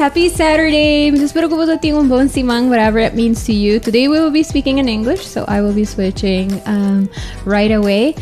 Happy Saturday! Espero ko po ting bon simang, whatever it means to you. Today we will be speaking in English, so I will be switching right away.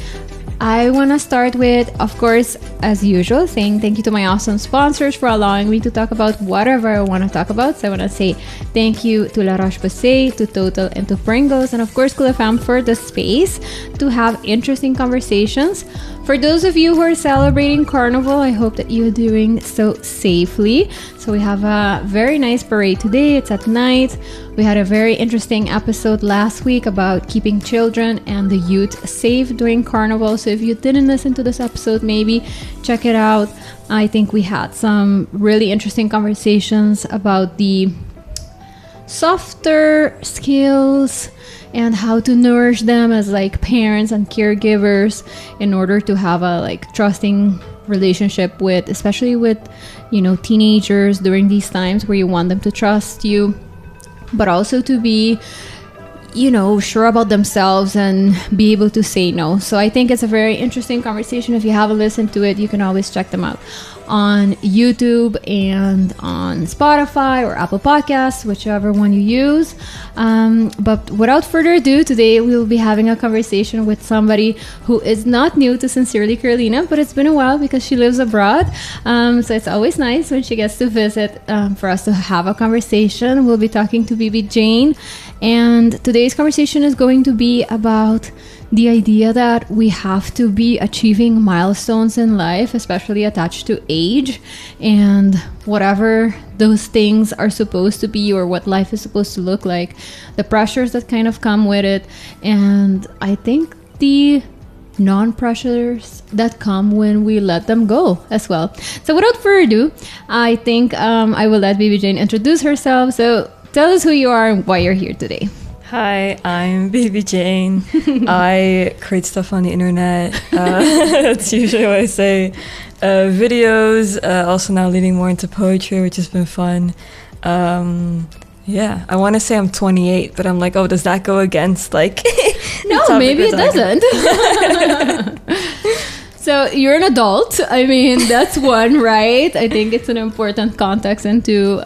I want to start with, of course, as usual, saying thank you to my awesome sponsors for allowing me to talk about whatever I want to talk about. So I want to say thank you to Roche-Posay, to Total, and to Pringles, and of course, Kulafam for the space to have interesting conversations. For those of you who are celebrating Carnival, I hope that you're doing so safely. So we have a very nice parade today. It's at night. We had a very interesting episode last week about keeping children and the youth safe during Carnival. So if you didn't listen to this episode, maybe check it out. I think we had some really interesting conversations about the softer skills and how to nourish them as like parents and caregivers in order to have a like trusting relationship with, especially with, you know, teenagers during these times where you want them to trust you, but also to be, you know, sure about themselves and be able to say no. So I think it's a very interesting conversation. If you haven't listened to it, you can always check them out on YouTube and on Spotify or Apple Podcasts, whichever one you use. But without further ado, today we will be having a conversation with somebody who is not new to Sincerely Carolina, but it's been a while because she lives abroad. So it's always nice when she gets to visit for us to have a conversation. We'll be talking to Bibi-Jane, and today's conversation is going to be about the idea that we have to be achieving milestones in life, especially attached to age and whatever those things are supposed to be or what life is supposed to look like, the pressures that kind of come with it, and I think the non-pressures that come when we let them go as well. So without further ado, I think I will let Bibi-Jane introduce herself. So tell us who you are and why you're here today. Hi, I'm Bibi-Jane. I create stuff on the internet. That's usually what I say. Videos, also now leaning more into poetry, which has been fun. Yeah, I want to say I'm 28, but I'm like, oh, does that go against, like... No, maybe it doesn't. So you're an adult. I mean, that's one, right? I think it's an important context into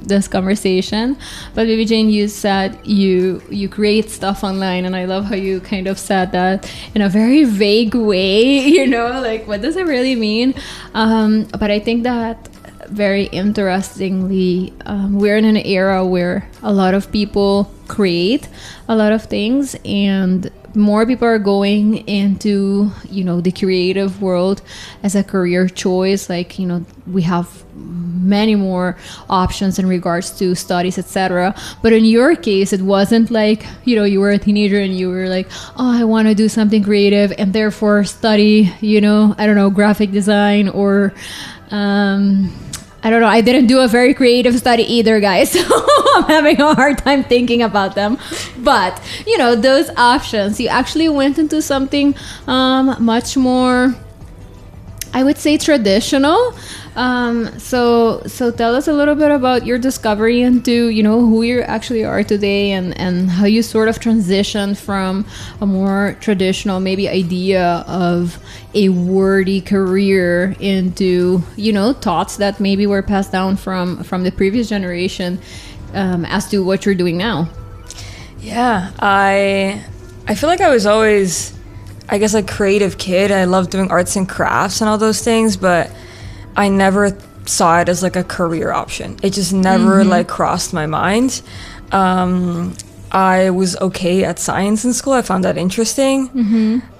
this conversation. But Bibi-Jane, you said you create stuff online, and I love how you kind of said that in a very vague way, you know, like what does it really mean? But I think that very interestingly, we're in an era where a lot of people create a lot of things, and more people are going into, you know, the creative world as a career choice. Like, you know, we have many more options in regards to studies, etc. But in your case, it wasn't like, you know, you were a teenager and you were like, oh, I want to do something creative and therefore study, you know, I don't know, graphic design or I don't know. I didn't do a very creative study either, guys. So I'm having a hard time thinking about them. But, you know, those options, you actually went into something much more, I would say, traditional. So tell us a little bit about your discovery into, you know, who you actually are today and how you sort of transitioned from a more traditional maybe idea of a worthy career into, you know, thoughts that maybe were passed down from the previous generation as to what you're doing now. Yeah, I feel like I was always, I guess, a creative kid. I loved doing arts and crafts and all those things, but I never saw it as like a career option. It just never like crossed my mind. I was okay at science in school. I found that interesting.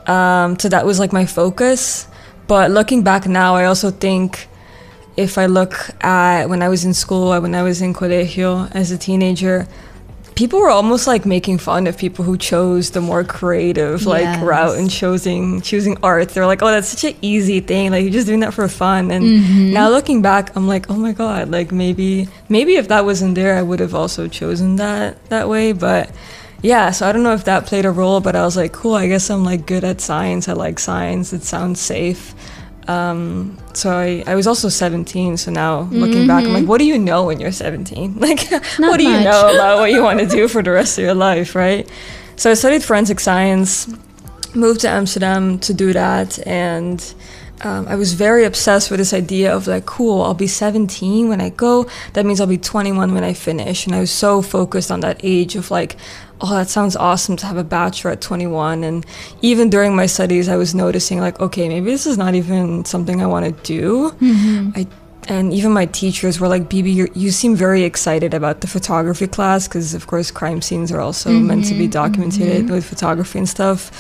So that was like my focus. But looking back now, I also think if I look at when I was in school, when I was in colegio as a teenager, people were almost like making fun of people who chose the more creative like route and choosing art. They're like, oh, that's such an easy thing. Like, you're just doing that for fun. And now looking back, I'm like, oh my God, like maybe if that wasn't there, I would have also chosen that way. But yeah, so I don't know if that played a role, but I was like, cool, I guess I'm like good at science. I like science. It sounds safe. So I was also 17, so now looking back, I'm like, what do you know when you're 17? Like, what do you know about what you want to do for the rest of your life, right? So I studied forensic science, moved to Amsterdam to do that, and I was very obsessed with this idea of like, cool, I'll be 17 when I go, that means I'll be 21 when I finish. And I was so focused on that age of like, oh, that sounds awesome to have a bachelor at 21. And even during my studies, I was noticing like, okay, maybe this is not even something I want to do. And even my teachers were like, Bibi, you seem very excited about the photography class, because of course crime scenes are also meant to be documented with photography and stuff.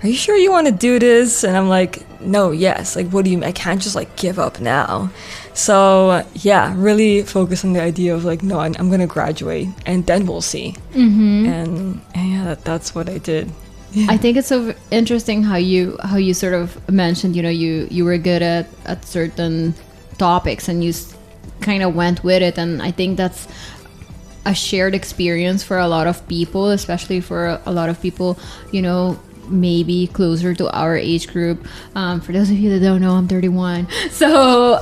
Are you sure you want to do this? And I'm like, no, yes. Like, what do you mean? I can't just like give up now. So yeah, really focus on the idea of like, no, I'm going to graduate and then we'll see. And yeah, that's what I did. Yeah. I think it's so interesting how you sort of mentioned, you know, you were good at certain topics and you kind of went with it. And I think that's a shared experience for a lot of people, especially for a lot of people, you know, maybe closer to our age group. For those of you that don't know, I'm 31. So,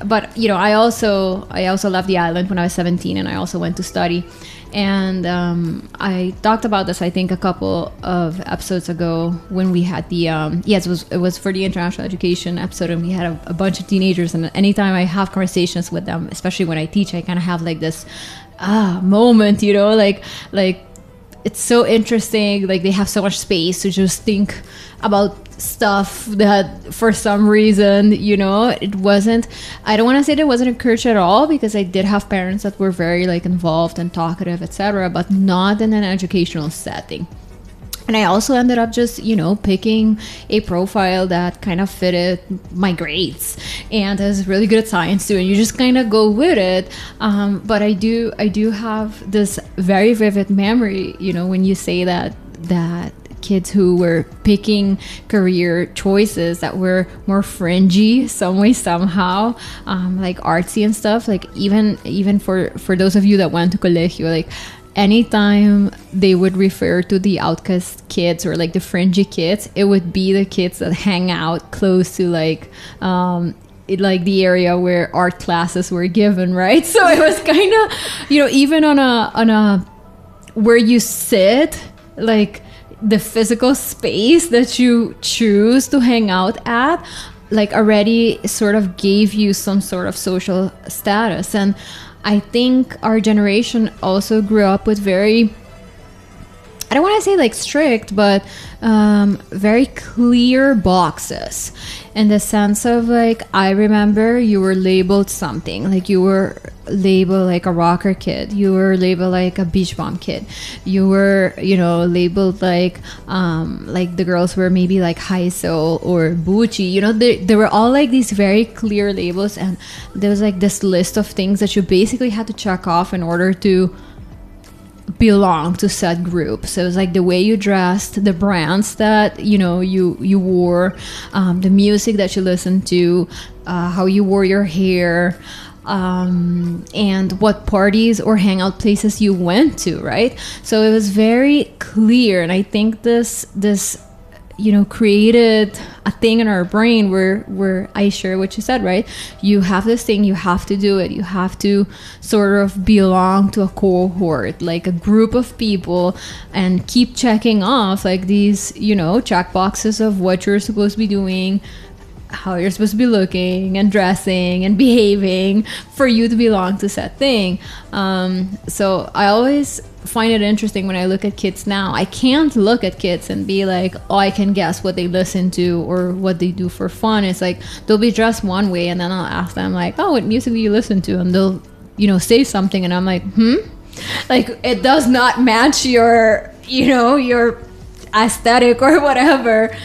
but you know, I also left the island when I was 17, and I also went to study. And I talked about this, I think, a couple of episodes ago when we had the it was for the international education episode, and we had a bunch of teenagers. And anytime I have conversations with them, especially when I teach, I kind of have like this moment, you know, like it's so interesting. Like they have so much space to just think about stuff that for some reason, you know, it wasn't, I don't want to say that it wasn't encouraged at all, because I did have parents that were very like involved and talkative, etc., but not in an educational setting. And I also ended up just, you know, picking a profile that kind of fitted my grades, and I was really good at science too, and you just kind of go with it. But I do have this very vivid memory, you know, when you say that kids who were picking career choices that were more fringy some way somehow, like artsy and stuff, like even for those of you that went to colegio, like anytime they would refer to the outcast kids or like the fringy kids, it would be the kids that hang out close to like the area where art classes were given, right? So it was kind of, you know, even on a where you sit, like the physical space that you choose to hang out at, like already sort of gave you some sort of social status. And I think our generation also grew up with very, I don't want to say like strict, but very clear boxes, in the sense of like, I remember you were labeled something, like you were labeled like a rocker kid, you were labeled like a beach bum kid, you were, you know, labeled like the girls were maybe like high soul or Bucci, you know, there were all like these very clear labels, and there was like this list of things that you basically had to check off in order to belong to said group. So it was like the way you dressed, the brands that, you know, you wore, the music that you listened to, how you wore your hair, and what parties or hangout places you went to, right? So it was very clear, and I think this you know, created a thing in our brain where I share what you said, right? You have this thing, you have to do it, you have to sort of belong to a cohort, like a group of people, and keep checking off like these, you know, check boxes of what you're supposed to be doing, how you're supposed to be looking and dressing and behaving for you to belong to said thing. So I always find it interesting when I look at kids now. I can't look at kids and be like, oh, I can guess what they listen to or what they do for fun. It's like they'll be dressed one way, and then I'll ask them like, oh, what music do you listen to? And they'll, you know, say something, and I'm like, like it does not match your, you know, your aesthetic or whatever.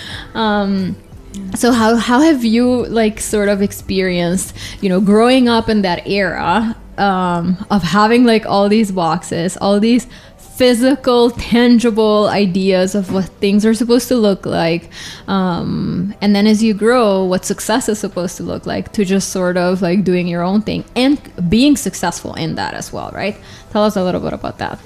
So how have you like sort of experienced, you know, growing up in that era of having like all these boxes, all these physical, tangible ideas of what things are supposed to look like, and then as you grow, what success is supposed to look like, to just sort of like doing your own thing and being successful in that as well, right? Tell us a little bit about that.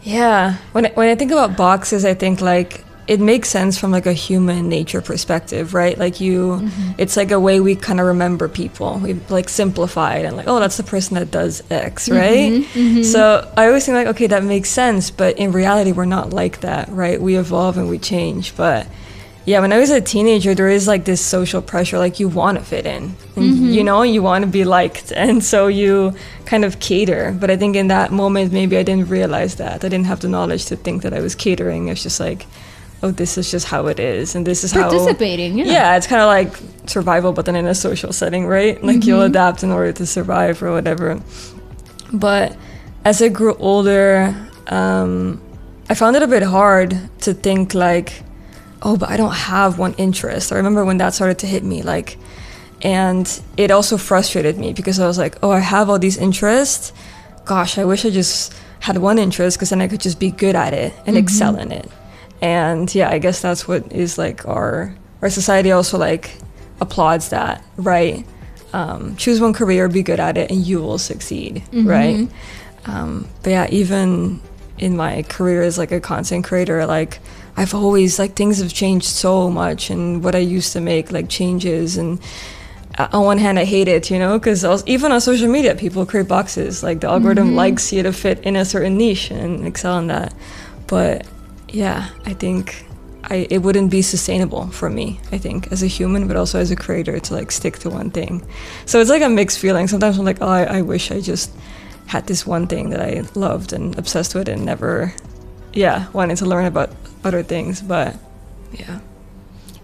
Yeah, when I think about boxes, I think like it makes sense from like a human nature perspective, right? Like it's like a way we kind of remember people. We like simplify it and like, oh, that's the person that does X, right? So I always think like, okay, that makes sense. But in reality, we're not like that, right? We evolve and we change. But yeah, when I was a teenager, there is like this social pressure, like you want to fit in, and you know, you want to be liked, and so you kind of cater. But I think in that moment, maybe I didn't realize that. I didn't have the knowledge to think that I was catering. It's just like, oh, this is just how it is, and this is participating. Yeah, it's kind of like survival, but then in a social setting, right? Like you'll adapt in order to survive or whatever. But as I grew older, I found it a bit hard to think like, oh, but I don't have one interest. I remember when that started to hit me, like, and it also frustrated me because I was like, oh, I have all these interests. Gosh, I wish I just had one interest, because then I could just be good at it and excel in it. And yeah, I guess that's what is like our society also like applauds that, right? Choose one career, be good at it, and you will succeed, right? But yeah, even in my career as like a content creator, like I've always, like, things have changed so much, and what I used to make like changes, and on one hand I hate it, you know, because even on social media people create boxes, like the algorithm likes you to fit in a certain niche and excel in that. But yeah, I think it wouldn't be sustainable for me, I think, as a human, but also as a creator, to like stick to one thing. So it's like a mixed feeling. Sometimes I'm like, oh, I wish I just had this one thing that I loved and obsessed with, and never wanted to learn about other things. But yeah,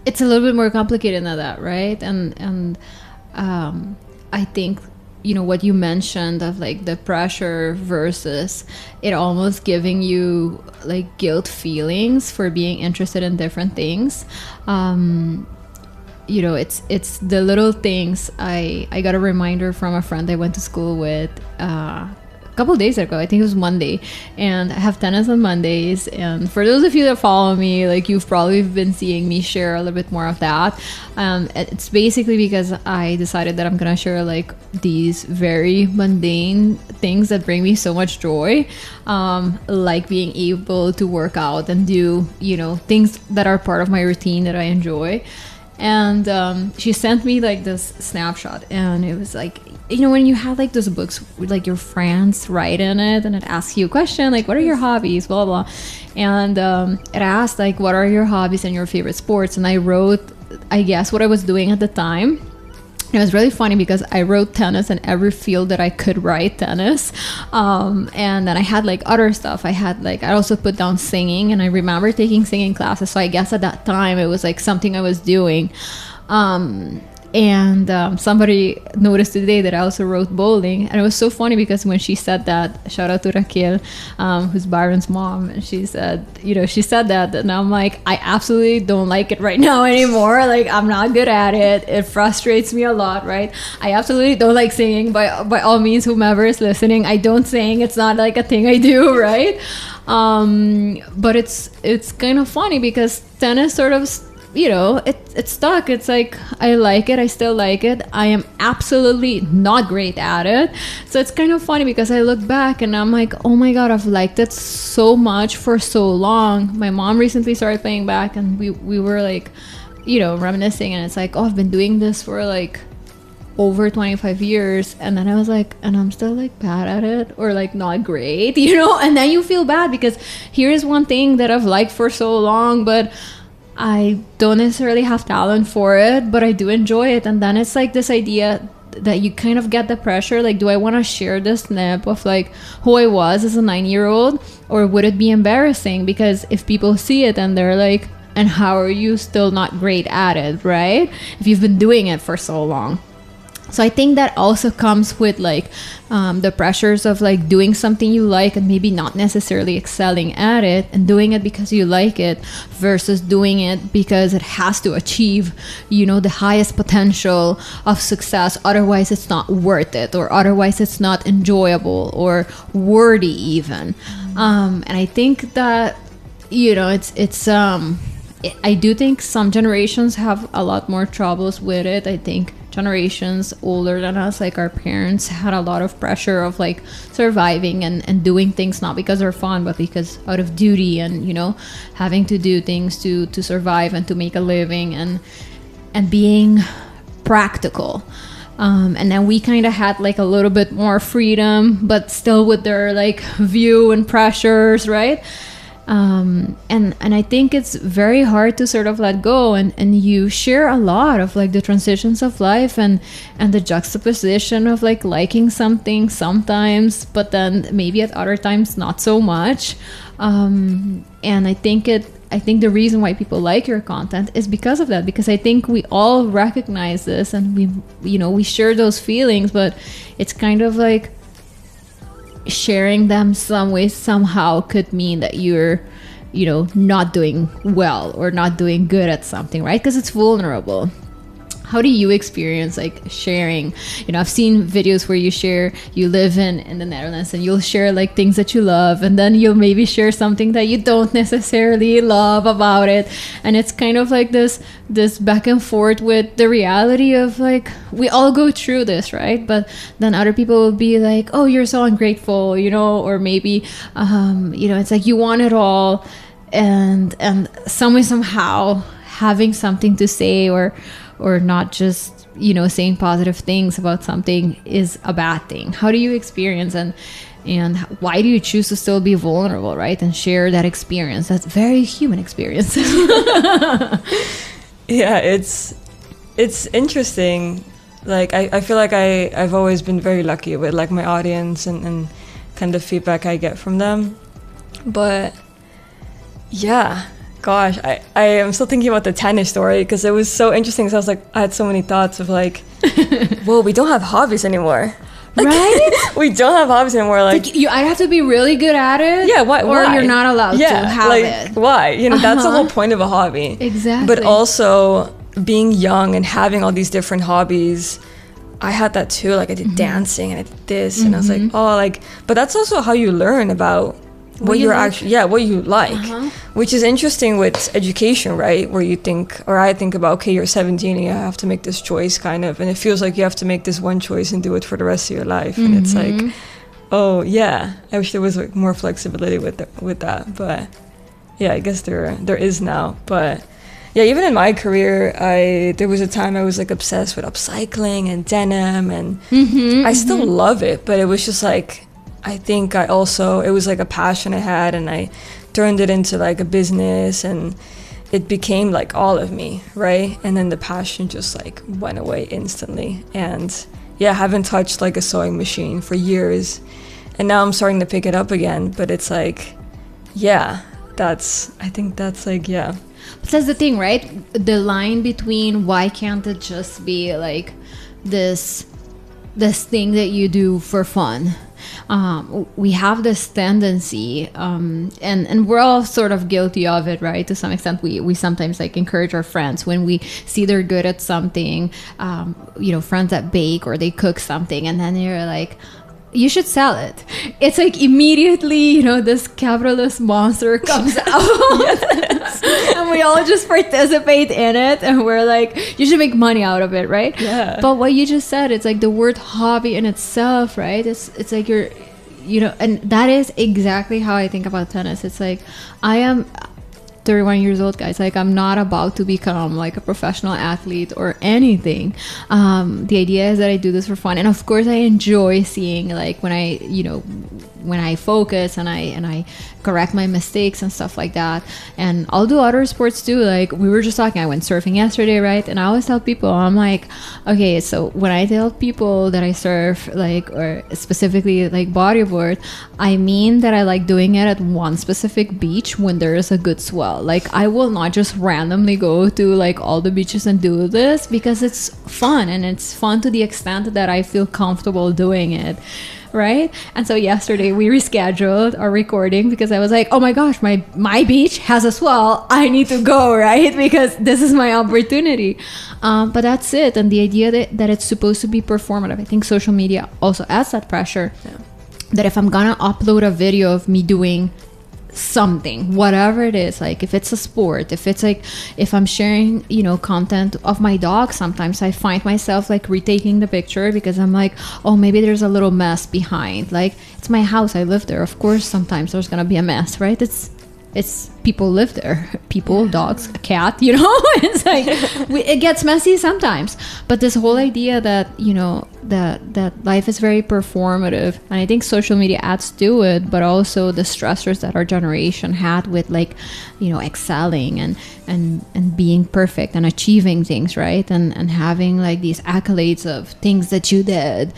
it's a little bit more complicated than that, right? And I think, you know, what you mentioned of like the pressure versus it almost giving you like guilt feelings for being interested in different things. You know, it's the little things. I got a reminder from a friend I went to school with a couple of days ago. I think it was Monday, and I have tennis on Mondays. And for those of you that follow me, like, you've probably been seeing me share a little bit more of that. It's basically because I decided that I'm gonna share like these very mundane things that bring me so much joy, like being able to work out and do, you know, things that are part of my routine that I enjoy. And she sent me like this snapshot, and it was like, you know, when you have like those books with like your friends write in it, and it asks you a question like, what are your hobbies, blah blah, and it asked like, what are your hobbies and your favorite sports? And I wrote, I guess, what I was doing at the time. It was really funny because I wrote tennis in every field that I could write tennis. And then I had like other stuff. I also put down singing, and I remember taking singing classes. So I guess at that time it was like something I was doing. And somebody noticed today that I also wrote bowling. And it was so funny because when she said that, shout out to Raquel, who's Byron's mom, and she said, you know, she said that, and I'm like, I absolutely don't like it right now anymore. Like, I'm not good at it. It frustrates me a lot, right? I absolutely don't like singing. By all means, whomever is listening, I don't sing. It's not like a thing I do, right? But it's kind of funny because tennis sort of, you know, it's stuck. It's like, I like it, I still like it. I am absolutely not great at it. So it's kind of funny because I look back and I'm like, oh my god, I've liked it so much for so long. My mom recently started playing back, and we were like, you know, reminiscing, and it's like, oh, I've been doing this for like over 25 years, and then I was like, and I'm still like bad at it, or like not great, you know. And then you feel bad because here's one thing that I've liked for so long, but I don't necessarily have talent for it, but I do enjoy it. And then it's like this idea that you kind of get the pressure, like, do I want to share this snap of like who I was as a 9-year-old, or would it be embarrassing? Because if people see it and they're like, and how are you still not great at it, right? If you've been doing it for so long. So I think that also comes with like the pressures of like doing something you like and maybe not necessarily excelling at it, and doing it because you like it versus doing it because it has to achieve, you know, the highest potential of success. Otherwise it's not worth it, or otherwise it's not enjoyable or worthy even. And I think that, you know, I do think some generations have a lot more troubles with it. I think generations older than us, like our parents, had a lot of pressure of like surviving and doing things not because they're fun, but because out of duty, and, you know, having to do things to survive and to make a living, and being practical. And then we kind of had like a little bit more freedom, but still with their like view and pressures, right? And I think it's very hard to sort of let go, and you share a lot of like the transitions of life and the juxtaposition of like liking something sometimes, but then maybe at other times not so much. And I think the reason why people like your content is because of that, because I think we all recognize this, and we share those feelings, but it's kind of like sharing them some way somehow could mean that you're not doing well or not doing good at something, right? Because it's vulnerable. How do you experience like sharing? I've seen videos where you live in the Netherlands, and you'll share like things that you love, and then you'll maybe share something that you don't necessarily love about it, and it's kind of like this back and forth with the reality of like we all go through this, right? But then other people will be like, oh, you're so ungrateful, or maybe it's like you want it all, and somehow having something to say or not just saying positive things about something is a bad thing. How do you experience and why do you choose to still be vulnerable, right, and share that experience? That's very human experience. Yeah, it's interesting. Like I feel like I've always been very lucky with like my audience and kind of feedback I get from them. But yeah, gosh, I am still thinking about the tennis story because it was so interesting. So I had so many thoughts of like, whoa, we don't have hobbies anymore. Like, right? We don't have hobbies anymore. Like I have to be really good at it. Yeah, why? Or you're not allowed to have it. Why? That's the whole point of a hobby. Exactly. But also being young and having all these different hobbies, I had that too. Like I did dancing and I did this, and I was like, oh, like. But that's also how you learn about what you're actually, what you like, which is interesting with education, right? Where you think, or I think about, okay, you're 17 and you have to make this choice kind of, and it feels like you have to make this one choice and do it for the rest of your life. And it's like, oh yeah, I wish there was like more flexibility with that. But yeah, I guess there is now. But yeah, even in my career, there was a time I was like obsessed with upcycling and denim, and I still love it, but it was just like, I think it was like a passion I had, and I turned it into like a business, and it became like all of me, right? And then the passion just like went away instantly. And yeah, I haven't touched like a sewing machine for years, and now I'm starting to pick it up again. But it's like, yeah, I think that's like, yeah. But that's the thing, right? The line between why can't it just be like this thing that you do for fun? We have this tendency, and we're all sort of guilty of it, right? To some extent, we sometimes like encourage our friends when we see they're good at something, friends that bake or they cook something, and then you're like, you should sell it. It's like immediately, this capitalist monster comes out. Yes. And we all just participate in it, and we're like, you should make money out of it, right? Yeah. But what you just said, it's like the word hobby in itself, right? It's like you're, and that is exactly how I think about tennis. It's like, I am 31 years old, guys. Like, I'm not about to become like a professional athlete or anything. The idea is that I do this for fun, and of course I enjoy seeing like when I focus and I correct my mistakes and stuff like that. And I'll do other sports too. Like we were just talking, I went surfing yesterday, right? And I always tell people, I'm like, okay, so when I tell people that I surf, like, or specifically like bodyboard, I mean that I like doing it at one specific beach when there is a good swell. Like I will not just randomly go to like all the beaches and do this, because it's fun, and it's fun to the extent that I feel comfortable doing it. Right? And so yesterday we rescheduled our recording because I was like, oh my gosh, my beach has a swell. I need to go, right? Because this is my opportunity. But that's it. And the idea that it's supposed to be performative, I think social media also adds that pressure. Yeah. That if I'm gonna upload a video of me doing something, whatever it is, like if it's a sport, if I'm sharing content of my dog, sometimes I find myself like retaking the picture because I'm like, oh, maybe there's a little mess behind. Like, it's my house, I live there, of course sometimes there's gonna be a mess, right? It's people live there, people, dogs, a cat, you know. It's like it gets messy sometimes, but this whole idea that, you know, that life is very performative, and I think social media adds to it, but also the stressors that our generation had with, like, you know, excelling and being perfect and achieving things, right, and having like these accolades of things that you did,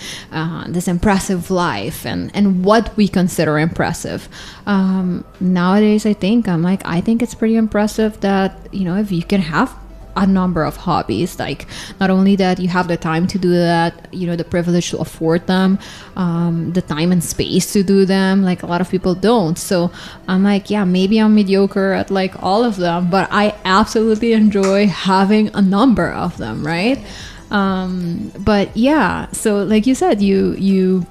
this impressive life, and what we consider impressive. Nowadays, I think it's pretty impressive that, you know, if you can have a number of hobbies, like, not only that you have the time to do that, you know, the privilege to afford them, the time and space to do them, like a lot of people don't. So I'm like, yeah, maybe I'm mediocre at like all of them, but I absolutely enjoy having a number of them, right? But yeah, so like you said, you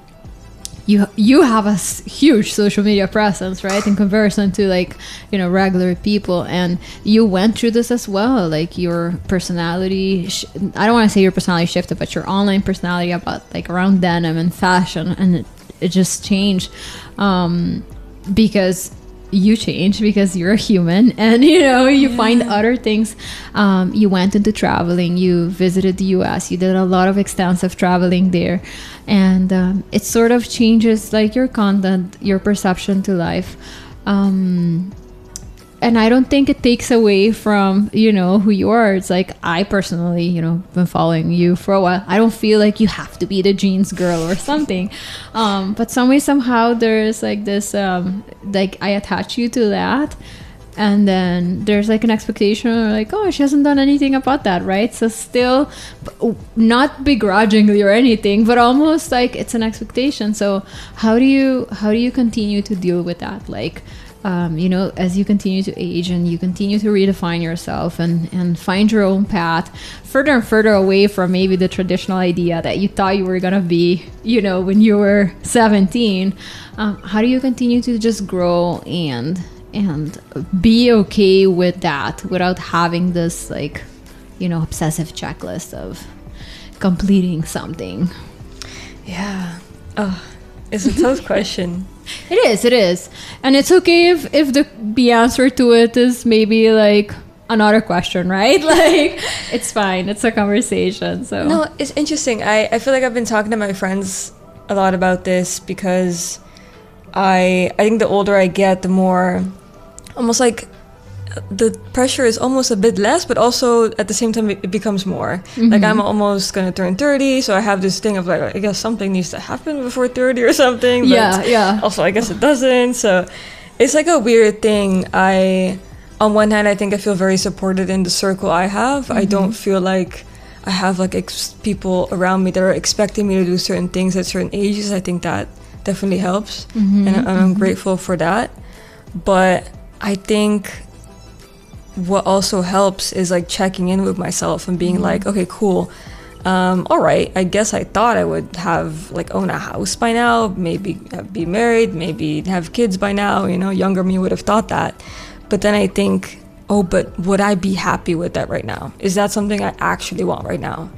have a huge social media presence, right, in comparison to, like, you know, regular people, and you went through this as well, like your personality I don't want to say your personality shifted, but your online personality about, like, around denim and fashion, and it just changed, because you change, because you're a human, and, you know, you find other things. You went into traveling, you visited the US, you did a lot of extensive traveling there, and it sort of changes, like, your content, your perception to life, and I don't think it takes away from, you know, who you are. It's like, I personally, you know, been following you for a while. I don't feel like you have to be the jeans girl or something. But some way, somehow, there's like this, like, I attach you to that. And then there's like an expectation, or like, oh, she hasn't done anything about that, right? So still, not begrudgingly or anything, but almost like it's an expectation. So how do you continue to deal with that? Like, you know, as you continue to age and you continue to redefine yourself and find your own path further and further away from maybe the traditional idea that you thought you were gonna be, you know, when you were 17, how do you continue to just grow and be okay with that without having this, like, you know, obsessive checklist of completing something? Yeah. Oh, it's a tough question. It is. And it's okay if the answer to it is maybe like another question, right? Like, it's fine. It's a conversation. So no, it's interesting. I feel like I've been talking to my friends a lot about this, because I think the older I get, the more almost like the pressure is almost a bit less, but also at the same time it becomes more. Mm-hmm. Like, I'm almost gonna turn 30, so I have this thing of like, I guess something needs to happen before 30 or something, but yeah, also I guess it doesn't. So it's like a weird thing. On one hand, I think I feel very supported in the circle I have. Mm-hmm. I don't feel like I have like people around me that are expecting me to do certain things at certain ages. I think that definitely helps. Mm-hmm. And I'm grateful for that. But I think what also helps is like checking in with myself and being like, okay, cool. All right, I guess I thought I would have like own a house by now, maybe be married, maybe have kids by now, you know, younger me would have thought that. But then I think, oh, but would I be happy with that right now? Is that something I actually want right now?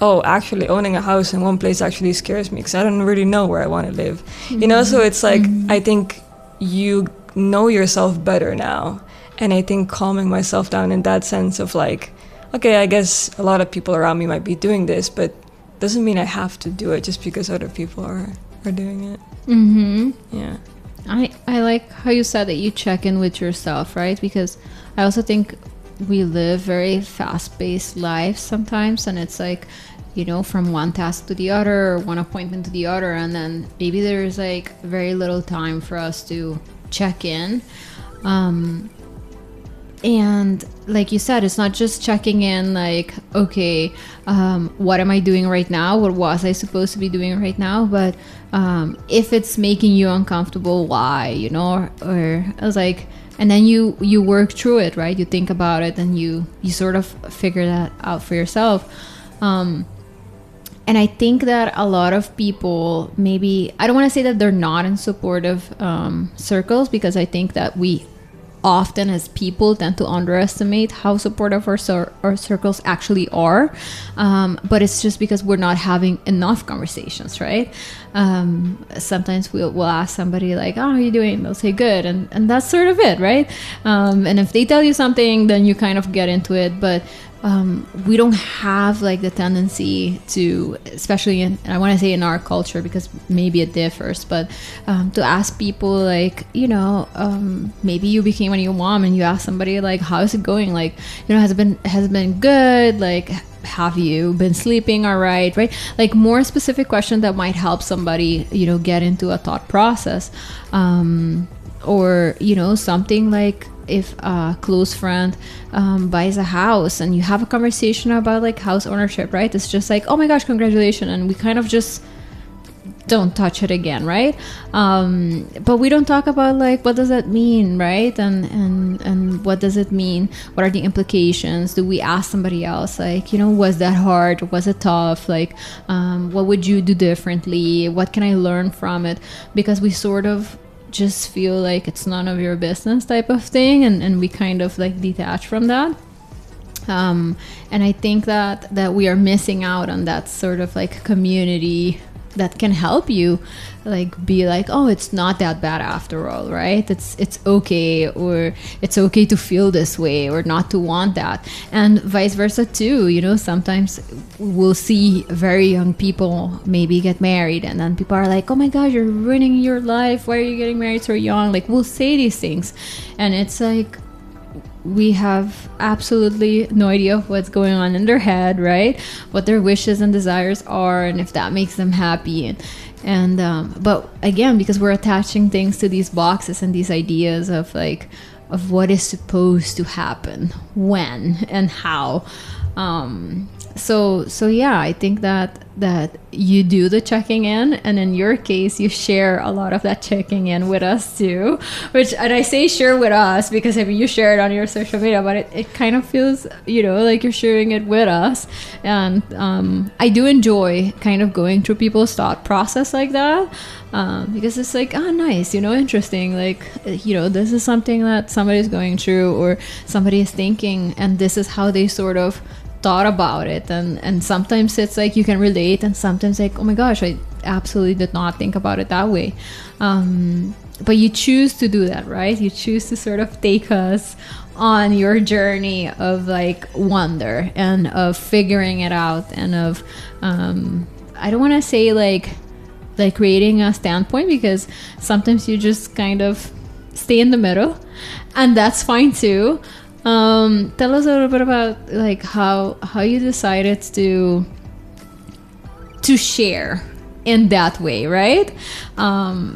Oh, actually owning a house in one place actually scares me because I don't really know where I want to live. Mm-hmm. You know, so it's like, I think you know yourself better now. And I think calming myself down in that sense of like, okay, I guess a lot of people around me might be doing this, but doesn't mean I have to do it just because other people are doing it. Mm-hmm. Yeah. I like how you said that you check in with yourself, right? Because I also think we live very fast-paced lives sometimes, and it's like, you know, from one task to the other, or one appointment to the other, and then maybe there's like very little time for us to check in. And like you said, it's not just checking in like, okay, what am I doing right now? What was I supposed to be doing right now? But if it's making you uncomfortable, why, you know? Or I was like, and then you work through it, right? You think about it and you sort of figure that out for yourself. And I think that a lot of people, maybe, I don't want to say that they're not in supportive circles, because I think that we often as people tend to underestimate how supportive our circles actually are, but it's just because we're not having enough conversations, right? Sometimes we'll ask somebody like, oh, how are you doing? They'll say good, and that's sort of it, right? And if they tell you something, then you kind of get into it, but we don't have like the tendency to, especially in, I want to say in our culture because maybe it differs, but to ask people like, maybe you became a new mom and you ask somebody like, how's it going? Like, has it been good? Like, have you been sleeping all right? Like more specific questions that might help somebody, get into a thought process. Or, something like if a close friend buys a house and you have a conversation about like house ownership, right? It's just like, oh my gosh, congratulations. And we kind of just don't touch it again, right? But we don't talk about like, what does that mean, right? And what does it mean? What are the implications? Do we ask somebody else like, was that hard? Was it tough? Like, what would you do differently? What can I learn from it? Because we sort of just feel like it's none of your business type of thing, and we kind of like detach from that. And I think that we are missing out on that sort of like community that can help you like be like, oh, it's not that bad after all, right? It's okay, or it's okay to feel this way or not to want that, and vice versa too. Sometimes we'll see very young people maybe get married, and then people are like, oh my gosh, you're ruining your life, why are you getting married so young? Like, we'll say these things, and it's like we have absolutely no idea what's going on in their head, right? What their wishes and desires are, and if that makes them happy. And but again, because we're attaching things to these boxes and these ideas of like, of what is supposed to happen, when and how. So yeah, I think that you do the checking in, and in your case, you share a lot of that checking in with us too. And I say share with us because you share it on your social media, but it kind of feels, like you're sharing it with us. And I do enjoy kind of going through people's thought process like that, because it's like, oh, nice, interesting. Like, this is something that somebody's going through or somebody is thinking, and this is how they sort of thought about it, and sometimes it's like you can relate, and sometimes like, oh my gosh, I absolutely did not think about it that way. But you choose to do that, right? You choose to sort of take us on your journey of like wonder and of figuring it out, and of I don't want to say like creating a standpoint, because sometimes you just kind of stay in the middle, and that's fine too. Tell us a little bit about like how you decided to share in that way, right?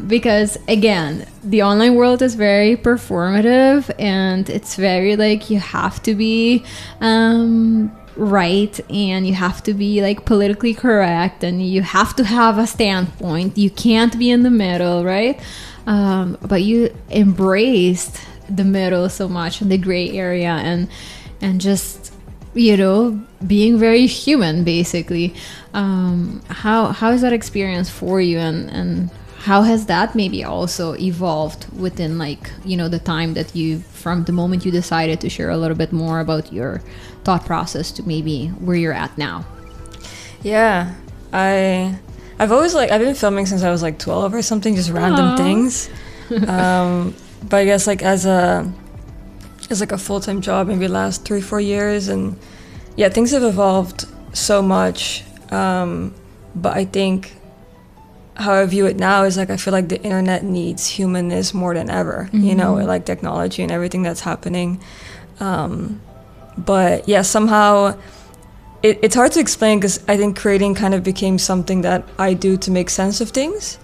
Because again, the online world is very performative, and it's very like you have to be right, and you have to be like politically correct, and you have to have a standpoint. You can't be in the middle, right? But you embraced the middle so much, in the gray area, and just being very human, basically. How is that experience for you, and how has that maybe also evolved within like the time that from the moment you decided to share a little bit more about your thought process to maybe where you're at now? Yeah, I've always I've been filming since I was like 12 or something, just random things. But I guess like as a full-time job, maybe the last 3-4 years, and yeah, things have evolved so much. But I think how I view it now is like, I feel like the internet needs humanness more than ever, with like technology and everything that's happening. But yeah, somehow it's hard to explain, because I think creating kind of became something that I do to make sense of things.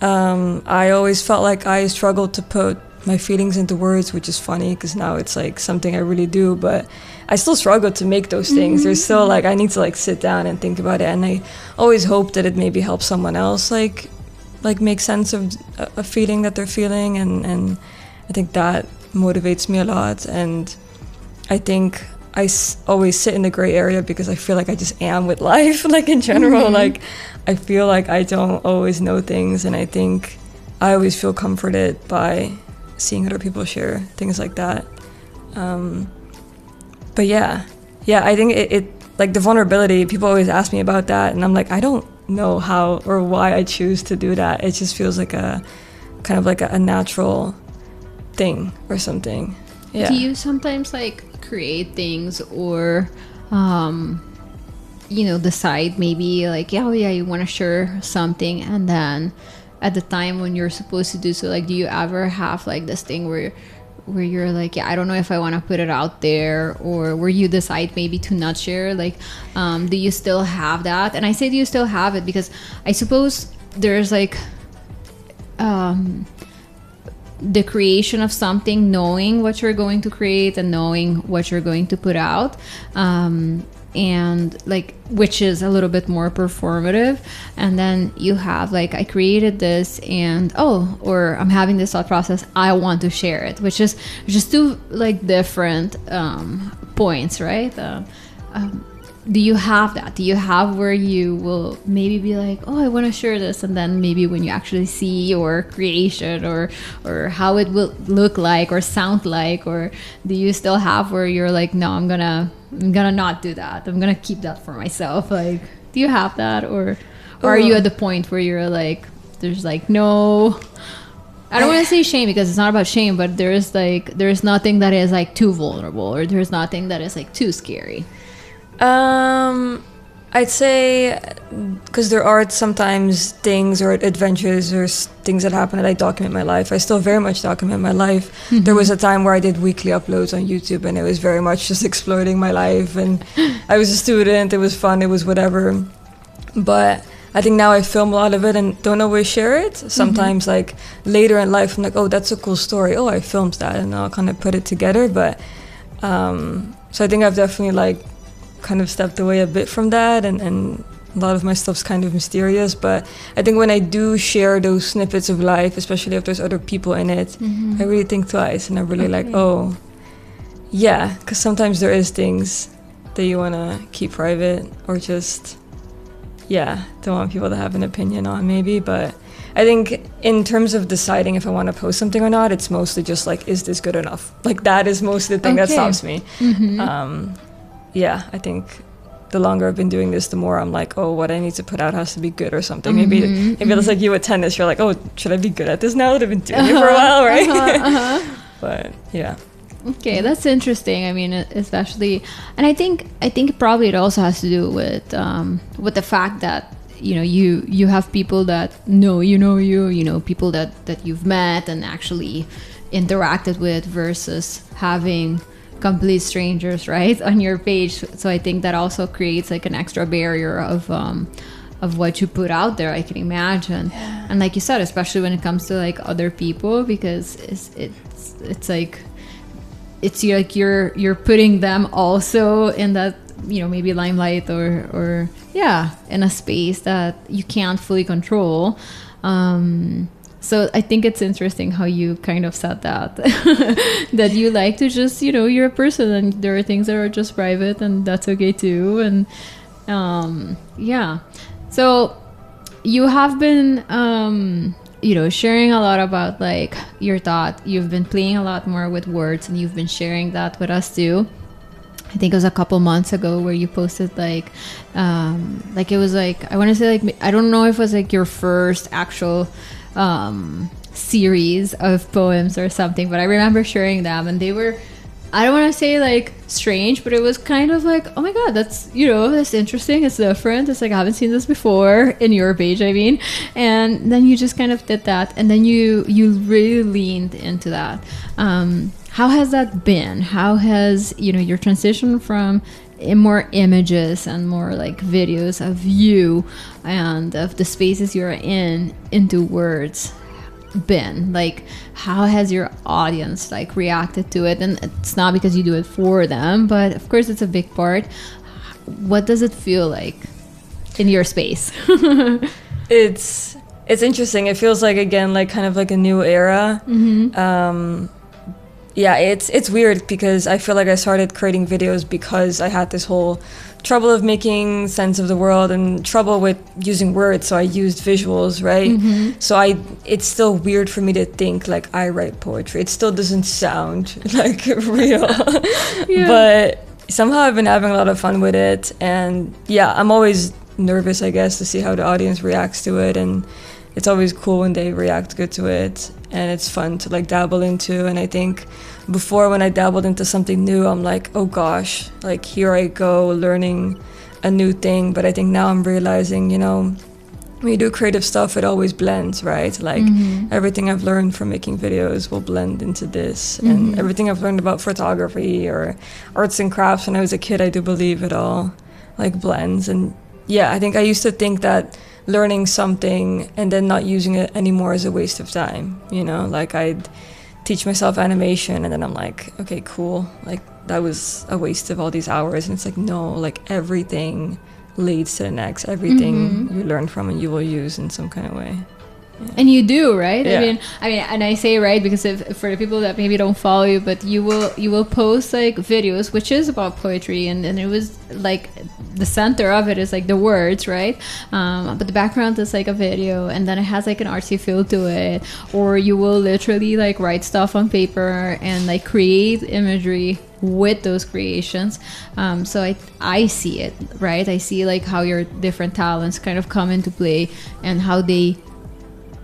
I always felt like I struggled to put my feelings into words, which is funny because now it's like something I really do, but I still struggle to make those things. There's still like, I need to like sit down and think about it, and I always hope that it maybe helps someone else like make sense of a feeling that they're feeling, and I think that motivates me a lot. And I think I always sit in the gray area because I feel like I just am with life, like in general. Like I feel like I don't always know things, and I think I always feel comforted by seeing other people share things like that. But yeah, I think it like the vulnerability, people always ask me about that, and I'm like, I don't know how or why I choose to do that. It just feels like a kind of like a natural thing or something. Yeah. Do you sometimes like create things or decide maybe like, oh yeah, you want to share something, and then at the time when you're supposed to do so, like, do you ever have like this thing where you're like, yeah, I don't know if I want to put it out there, or where you decide maybe to not share? Like, do you still have that? And I say, do you still have it? Because I suppose there's like the creation of something, knowing what you're going to create and knowing what you're going to put out, and like, which is a little bit more performative. And then you have like, I created this, and or I'm having this thought process, I want to share it, which is just two like different points, right? Do you have that? Do you have where you will maybe be like, oh, I want to share this, and then maybe when you actually see your creation or how it will look like or sound like, or do you still have where you're like, no, I'm gonna not do that, I'm gonna keep that for myself? Like, do you have that, or are you at the point where you're like, there's like no, I don't want to say shame, because it's not about shame, but there's nothing that is like too vulnerable, or there's nothing that is like too scary? I'd say, because there are sometimes things or adventures or things that happen that I document my life. I still very much document my life. Mm-hmm. There was a time where I did weekly uploads on YouTube, and it was very much just exploring my life. And I was a student, it was fun, it was whatever. But I think now I film a lot of it and don't always share it. Sometimes like later in life, I'm like, oh, that's a cool story. Oh, I filmed that, and I'll kind of put it together. But so I think I've definitely like kind of stepped away a bit from that, and a lot of my stuff's kind of mysterious. But I think when I do share those snippets of life, especially if there's other people in it, I really think twice, and I'm really like, oh yeah, because sometimes there is things that you want to keep private, or just don't want people to have an opinion on maybe. But I think in terms of deciding if I want to post something or not, it's mostly just like, is this good enough? Like, that is mostly the thing that stops me. I think the longer I've been doing this, the more I'm like, oh, what I need to put out has to be good or something. Maybe it's like you with tennis. You're like, oh, should I be good at this now that I've been doing it for a while, right? But yeah. Okay, that's interesting. I mean, especially, and I think probably it also has to do with the fact that you have people that know you, people that you've met and actually interacted with, versus having complete strangers, right, on your page. So I think that also creates like an extra barrier of what you put out there, I can imagine. And like you said, especially when it comes to like other people, because it's like, it's like you're putting them also in that, maybe limelight or in a space that you can't fully control. So I think it's interesting how you kind of said that that you like to just, you're a person, and there are things that are just private, and that's okay too. And so you have been sharing a lot about like your thought. You've been playing a lot more with words, and you've been sharing that with us too. I think it was a couple months ago where you posted like it was like, I want to say like, I don't know if it was like your first actual series of poems or something, but I remember sharing them, and they were, I don't want to say like strange, but it was kind of like, oh my god, that's that's interesting, it's different, it's like I haven't seen this before in your page, I mean. And then you just kind of did that, and then you really leaned into that. How has that been? How has your transition from more images and more like videos of you and of the spaces you're in into words been? Like, how has your audience like reacted to it? And it's not because you do it for them, but of course it's a big part. What does it feel like in your space? It's interesting. It feels like, again, like kind of like a new era. yeah, it's weird because I feel like I started creating videos because I had this whole trouble of making sense of the world and trouble with using words, so I used visuals, right? So it's still weird for me to think like I write poetry. It still doesn't sound like real. But somehow I've been having a lot of fun with it, and yeah, I'm always nervous, I guess, to see how the audience reacts to it, and it's always cool when they react good to it, and it's fun to like dabble into. And I think before, when I dabbled into something new, I'm like, oh gosh, like here I go learning a new thing. But I think now I'm realizing, you know, when you do creative stuff, it always blends, right? Like everything I've learned from making videos will blend into this, and everything I've learned about photography or arts and crafts when I was a kid, I do believe it all like blends. And yeah, I think I used to think that learning something and then not using it anymore is a waste of time, you know? Like I'd teach myself animation and then I'm like, okay, cool, like that was a waste of all these hours. And it's like, no, like everything leads to the next. Everything you learn from and you will use in some kind of way. And you do, right? Yeah. I mean, and I say right because if for the people that maybe don't follow you, but you will post like videos, which is about poetry, and it was like the center of it is like the words, right? But the background is like a video, and then it has like an artsy feel to it. Or you will literally like write stuff on paper and like create imagery with those creations. So I see it, right? I see like how your different talents kind of come into play and how they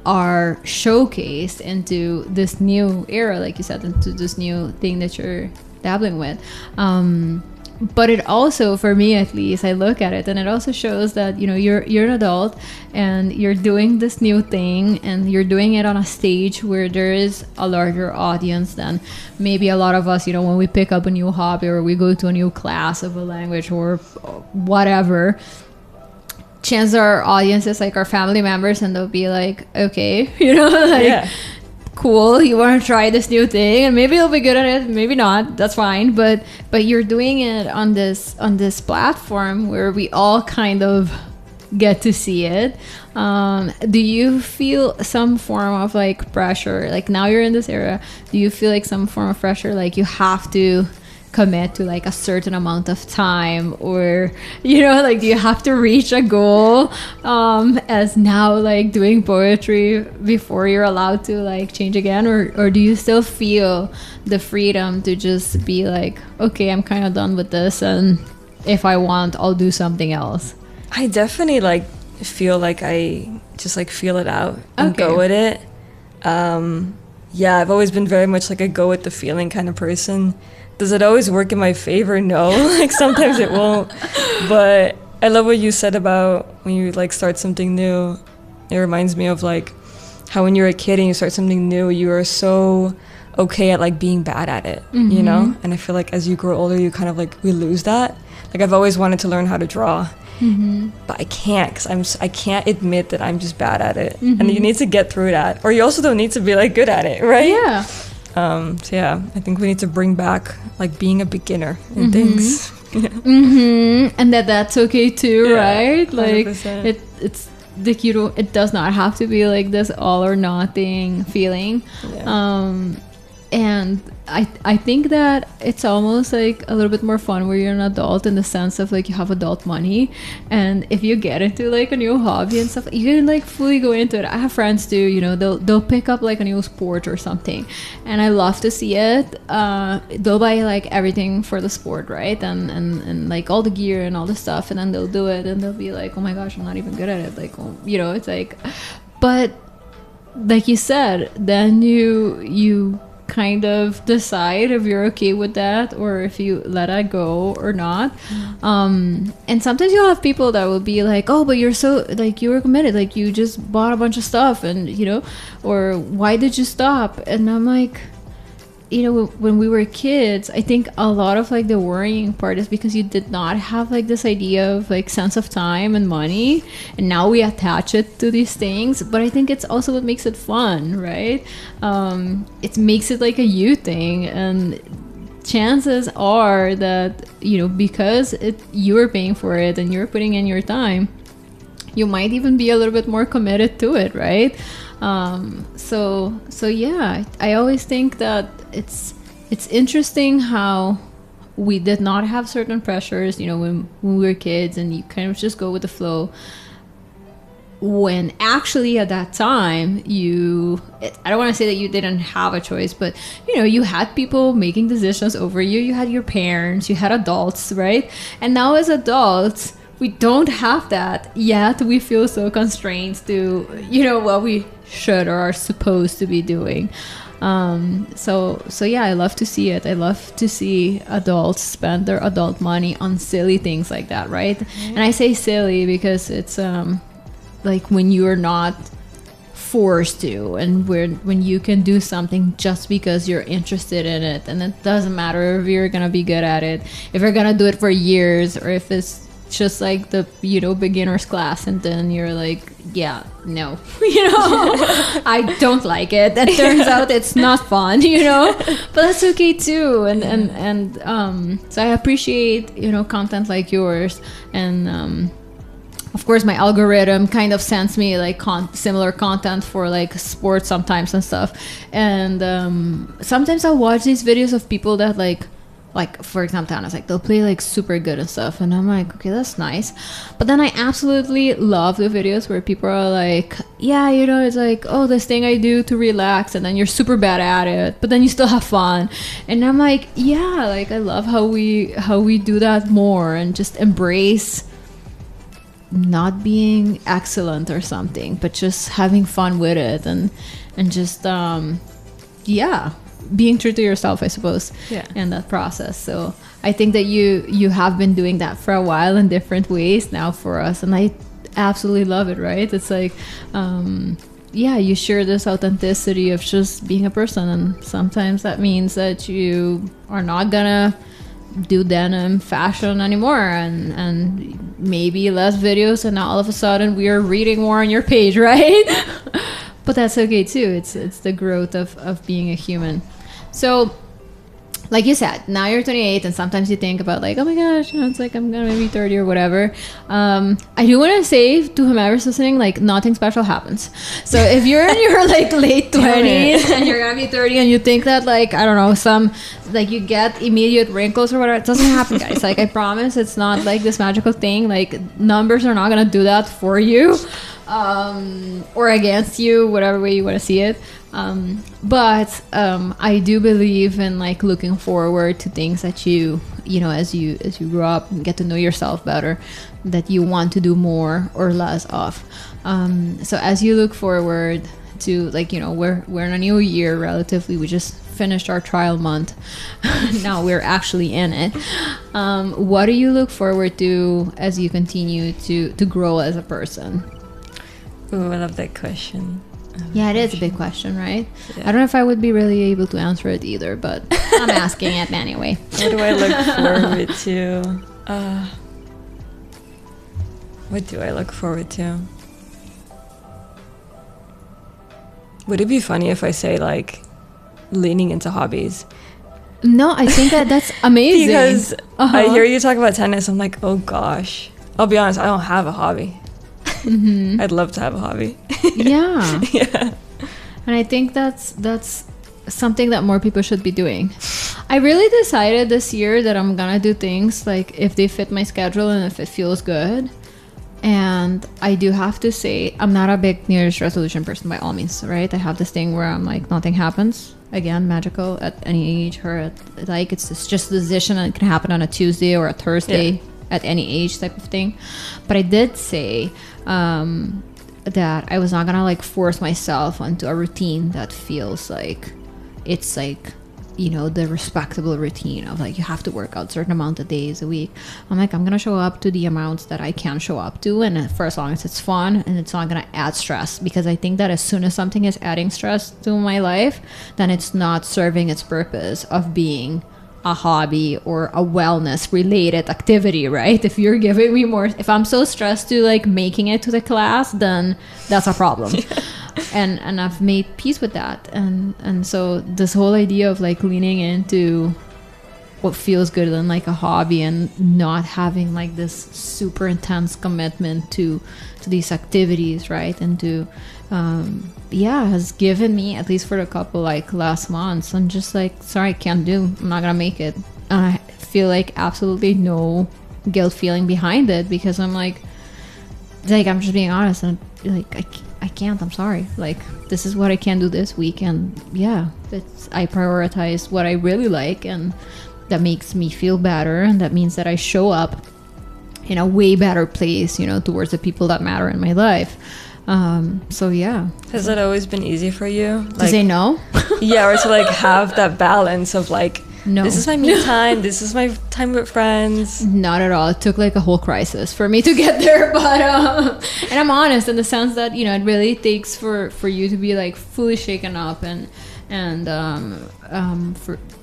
are showcased into this new era, like you said, into this new thing that you're dabbling with. But it also, for me at least, I look at it and it also shows that, you know, you're an adult and you're doing this new thing and you're doing it on a stage where there is a larger audience than maybe a lot of us, you know, when we pick up a new hobby or we go to a new class of a language or whatever. Chances are our audience is like our family members and they'll be like, okay, you know, like cool, you want to try this new thing and maybe you'll be good at it, maybe not, that's fine, but you're doing it on this platform where we all kind of get to see it. Do you feel some form of like pressure, like now you're in this era, do you feel like some form of pressure, like you have to commit to like a certain amount of time, or you know, like do you have to reach a goal as now like doing poetry before you're allowed to like change again, or do you still feel the freedom to just be like, okay, I'm kind of done with this and if I want I'll do something else? I definitely like feel like I just like feel it out and go with it. Yeah, I've always been very much like a go with the feeling kind of person. Does it always work in my favor? No. Like sometimes it won't. But I love what you said about when you like start something new. It reminds me of like how when you're a kid and you start something new, you are so okay at like being bad at it, you know? And I feel like as you grow older, you kind of like, we lose that. Like I've always wanted to learn how to draw. But I can't because I can't admit that I'm just bad at it. And you need to get through that. Or you also don't need to be like good at it, right? Yeah. So yeah, I think we need to bring back like being a beginner in things. And that's okay too, right? Like 100%. it's like it does not have to be like this all or nothing feeling. And I think that it's almost like a little bit more fun where you're an adult in the sense of like you have adult money, and if you get into like a new hobby and stuff, you can like fully go into it. I have friends too, you know, they'll pick up like a new sport or something, and I love to see it. They'll buy like everything for the sport, right, and like all the gear and all the stuff, and then they'll do it and they'll be like, oh my gosh, I'm not even good at it, like, you know, it's like, but like you said, then you kind of decide if you're okay with that or if you let it go or not. And sometimes you'll have people that will be like, oh, but you're so like, you were committed, like you just bought a bunch of stuff and you know, or why did you stop? And I'm like, you know, when we were kids, I think a lot of like the worrying part is because you did not have like this idea of like sense of time and money, and now we attach it to these things. But I think it's also what makes it fun, right? It makes it like a you thing, and chances are that, you know, because you're paying for it and you're putting in your time, you might even be a little bit more committed to it, right? So yeah, I always think that it's it's interesting how we did not have certain pressures, when we were kids, and you kind of just go with the flow. When actually at that time, I don't want to say that you didn't have a choice, but you had people making decisions over you. You had your parents, you had adults, right? And now as adults, we don't have that yet. We feel so constrained to, what we should or are supposed to be doing. So yeah, I love to see it. I love to see adults spend their adult money on silly things like that, right? And I say silly because it's like when you are not forced to, and when you can do something just because you're interested in it, and it doesn't matter if you're gonna be good at it, if you're gonna do it for years, or if it's just like the beginner's class, and then you're like, yeah, no, I don't like it. That turns out it's not fun, but that's okay too. And so I appreciate content like yours, and of course my algorithm kind of sends me like similar content for like sports sometimes and stuff, and sometimes I'll watch these videos of people that like for example, Tana's like, they'll play like super good and stuff, and I'm like, okay, that's nice. But then I absolutely love the videos where people are like, yeah, it's like, oh, this thing I do to relax, and then you're super bad at it, but then you still have fun. And I'm like, yeah, like I love how we do that more, and just embrace not being excellent or something, but just having fun with it, and just being true to yourself, I suppose, in that process. So I think that you have been doing that for a while in different ways now for us, and I absolutely love it, right? It's like you share this authenticity of just being a person, and sometimes that means that you are not gonna do denim fashion anymore, and maybe less videos, and now all of a sudden we are reading more on your page, right? But that's okay too. It's the growth of being a human. So like you said, now you're 28, and sometimes you think about like, oh my gosh, it's like I'm gonna be 30 or whatever. I do want to say to whomever's listening, like, nothing special happens. So if you're in your like late 20s and you're gonna be 30 and you think that like, I don't know, some like you get immediate wrinkles or whatever, it doesn't happen, guys. Like I promise, it's not like this magical thing. Like numbers are not gonna do that for you, or against you, whatever way you want to see it. But I do believe in like looking forward to things that you as you grow up and get to know yourself better, that you want to do more or less of. So as you look forward to, like, we're in a new year relatively. We just finished our trial month. Now we're actually in it. What do you look forward to as you continue to grow as a person? Ooh, I love that question. Yeah, it is a big question, right? Yeah. I don't know if I would be really able to answer it either, but I'm asking it anyway. What do I look forward to? What do I look forward to? Would it be funny if I say, like, leaning into hobbies? No, I think that's amazing. Because I hear you talk about tennis, I'm like, oh gosh. I'll be honest, I don't have a hobby. Mm-hmm. I'd love to have a hobby. Yeah. Yeah. And I think that's something that more people should be doing. I really decided this year that I'm gonna do things like if they fit my schedule and if it feels good. And I do have to say, I'm not a big New Year's resolution person by all means, right? I have this thing where I'm like, nothing happens. Again, magical at any age, or it's just a decision, and it can happen on a Tuesday or a Thursday at any age type of thing. But I did say that I was not gonna like force myself onto a routine that feels like it's like, the respectable routine of like you have to work out a certain amount of days a week. I'm like, I'm gonna show up to the amounts that I can show up to, and for as long as it's fun and it's not gonna add stress, because I think that as soon as something is adding stress to my life, then it's not serving its purpose of being a hobby or a wellness related activity, right? If you're giving me more, if I'm so stressed to like making it to the class, then that's a problem. And I've made peace with that, and so this whole idea of like leaning into what feels good than like a hobby, and not having like this super intense commitment to these activities, right? And to has given me, at least for a couple like last months, I'm just like, sorry, I can't do, I'm not gonna make it. And I feel like absolutely no guilt feeling behind it, because I'm like I'm just being honest, and like I can't, I'm sorry, like this is what I can do this week. And I prioritize what I really like, and that makes me feel better, and that means that I show up in a way better place, you know, towards the people that matter in my life. So yeah. Has that always been easy for you? To say no? Yeah, or to like have that balance of like, no, this is my me time, this is my time with friends. Not at all. It took like a whole crisis for me to get there, but and I'm honest in the sense that, you know, it really takes for you to be like fully shaken up, and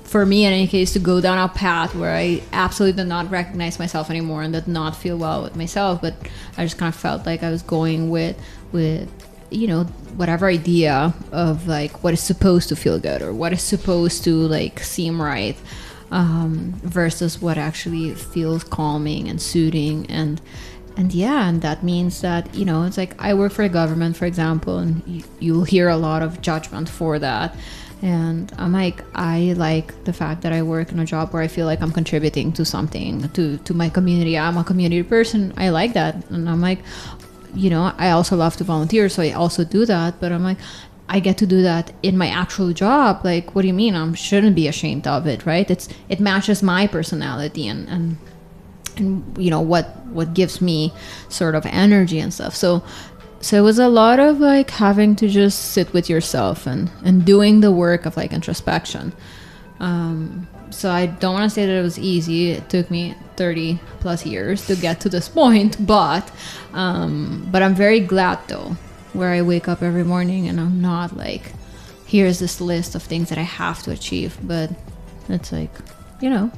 for me in any case to go down a path where I absolutely did not recognize myself anymore and did not feel well with myself, but I just kind of felt like I was going with you know, whatever idea of like what is supposed to feel good or what is supposed to like seem right, versus what actually feels calming and soothing. And that means that, you know, it's like I work for the government, for example, and you'll hear a lot of judgment for that. And I'm like, I like the fact that I work in a job where I feel like I'm contributing to something, to my community. I'm a community person. I like that. And I'm like, you know, I also love to volunteer, so I also do that. But I'm like, I get to do that in my actual job. Like, what do you mean? I shouldn't be ashamed of it, right? It matches my personality and you know what gives me sort of energy and stuff. So it was a lot of like having to just sit with yourself and doing the work of like introspection. So I don't want to say that it was easy. It took me 30 plus years to get to this point, but I'm very glad though, where I wake up every morning and I'm not like, here's this list of things that I have to achieve, but it's like, you know,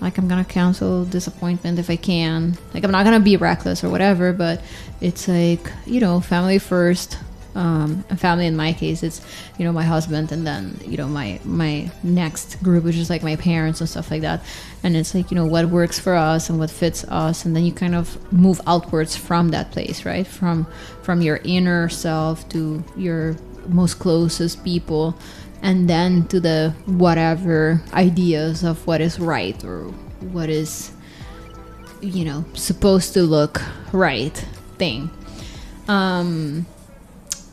like I'm gonna cancel disappointment if I can. Like I'm not gonna be reckless or whatever, but it's like, you know, family first. And family in my case, it's, you know, my husband, and then, you know, my next group, which is like my parents and stuff like that. And it's like, you know, what works for us and what fits us, and then you kind of move outwards from that place, right? From your inner self to your most closest people, and then to the whatever ideas of what is right or what is, you know, supposed to look right thing.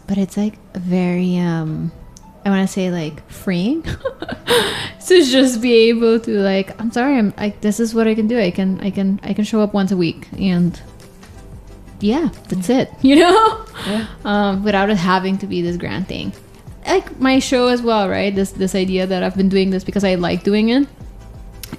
But it's like very I want to say like freeing to just be able to like, I'm sorry, this is what I can do. I can show up once a week, and yeah, that's it, you know. Without it having to be this grand thing. Like my show as well, right? This idea that I've been doing this because I like doing it.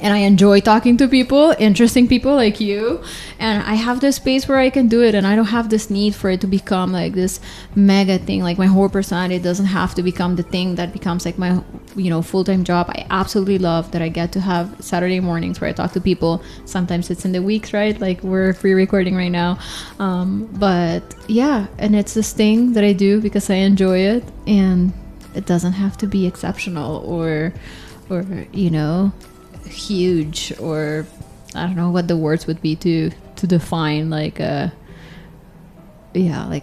And I enjoy talking to people, interesting people like you. And I have this space where I can do it. And I don't have this need for it to become like this mega thing. Like my whole personality doesn't have to become the thing that becomes like my, you know, full-time job. I absolutely love that I get to have Saturday mornings where I talk to people. Sometimes it's in the weeks, right? Like we're pre-recording right now. But yeah, and it's this thing that I do because I enjoy it. And it doesn't have to be exceptional or you know, huge, or I don't know what the words would be to define like a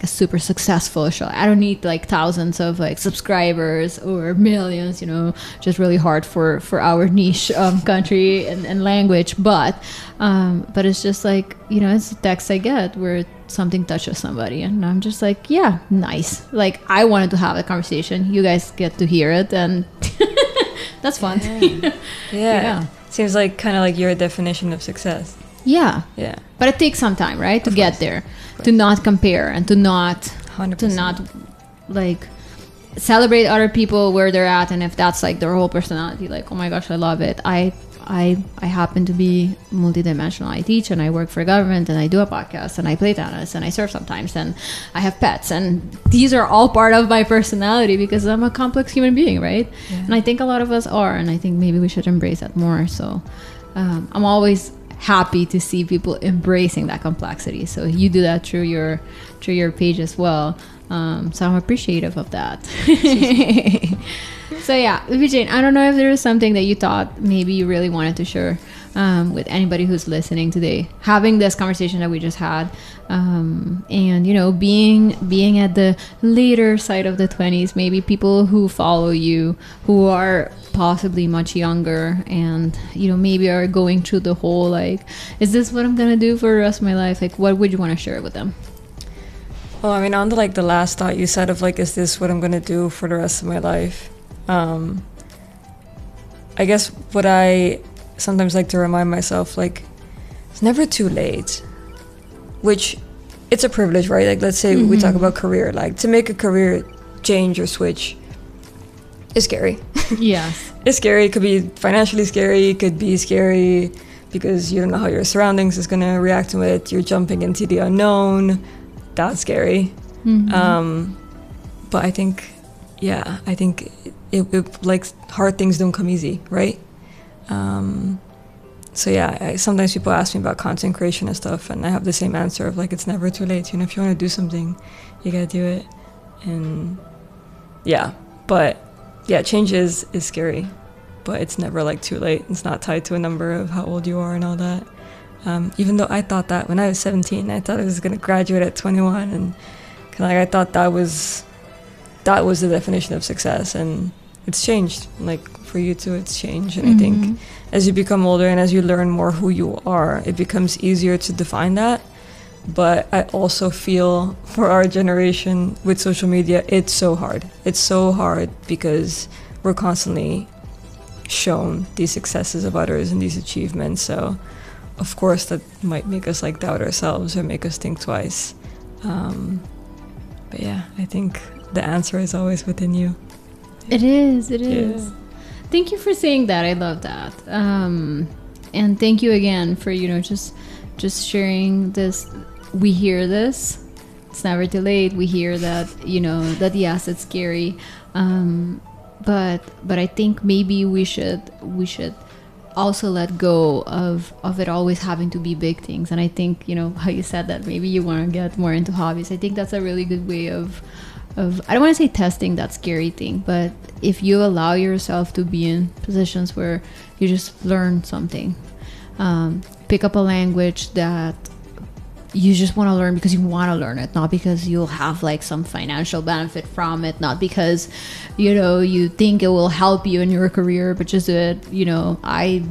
super successful show. I don't need like thousands of like subscribers or millions, you know, just really hard for our niche country and language, but it's just like, you know, it's a text I get where something touches somebody and I'm just like, yeah, nice. Like I wanted to have a conversation, you guys get to hear it, and that's fun. Yeah. Seems like kind of like your definition of success. Yeah. But it takes some time, right, to get there, to not compare and to not 100%. Like celebrate other people where they're at, and if that's like their whole personality, like, oh my gosh, I love it. I happen to be multidimensional. I teach and I work for government and I do a podcast and I play tennis and I surf sometimes and I have pets, and these are all part of my personality because I'm a complex human being, right? And I think a lot of us are, and I think maybe we should embrace that more. So I'm always happy to see people embracing that complexity. So you do that through your page as well. So I'm appreciative of that. So yeah, Bibi-Jane, I don't know if there was something that you thought maybe you really wanted to share with anybody who's listening today, having this conversation that we just had, and being at the later side of the 20s, maybe people who follow you who are possibly much younger and maybe are going through the whole like, is this what I'm gonna do for the rest of my life? Like, what would you want to share with them? Well, I mean, on the last thought you said of like, is this what I'm gonna do for the rest of my life? I guess what I sometimes like to remind myself, like, it's never too late, which it's a privilege, right? Like, let's say we talk about career, like to make a career change or switch is scary. Yes. It's scary. It could be financially scary. It could be scary because you don't know how your surroundings is going to react to it. You're jumping into the unknown. That's scary. But I think it like hard things don't come easy, right? So yeah, sometimes people ask me about content creation and stuff, and I have the same answer of like, it's never too late. If you want to do something, you gotta do it. And yeah, change is scary, but it's never like too late. It's not tied to a number of how old you are and all that. Even though I thought that when I was 17, I thought I was gonna graduate at 21, and I thought that was the definition of success, and it's changed. Like for you too, it's changed. And I think as you become older and as you learn more who you are, it becomes easier to define that. But I also feel for our generation with social media, it's so hard. It's so hard because we're constantly shown these successes of others and these achievements. So of course that might make us like doubt ourselves or make us think twice. But yeah, I think the answer is always within you. It is. Yeah. Thank you for saying that. I love that. And thank you again for, just sharing this. We hear this. It's never too late. We hear that, that yes, it's scary. But I think maybe we should also let go of it always having to be big things. And I think, how you said that maybe you want to get more into hobbies. I think that's a really good way of I don't want to say testing that scary thing, but if you allow yourself to be in positions where you just learn something, pick up a language that you just want to learn because you want to learn it, not because you'll have like some financial benefit from it, not because you think it will help you in your career, but just do it. I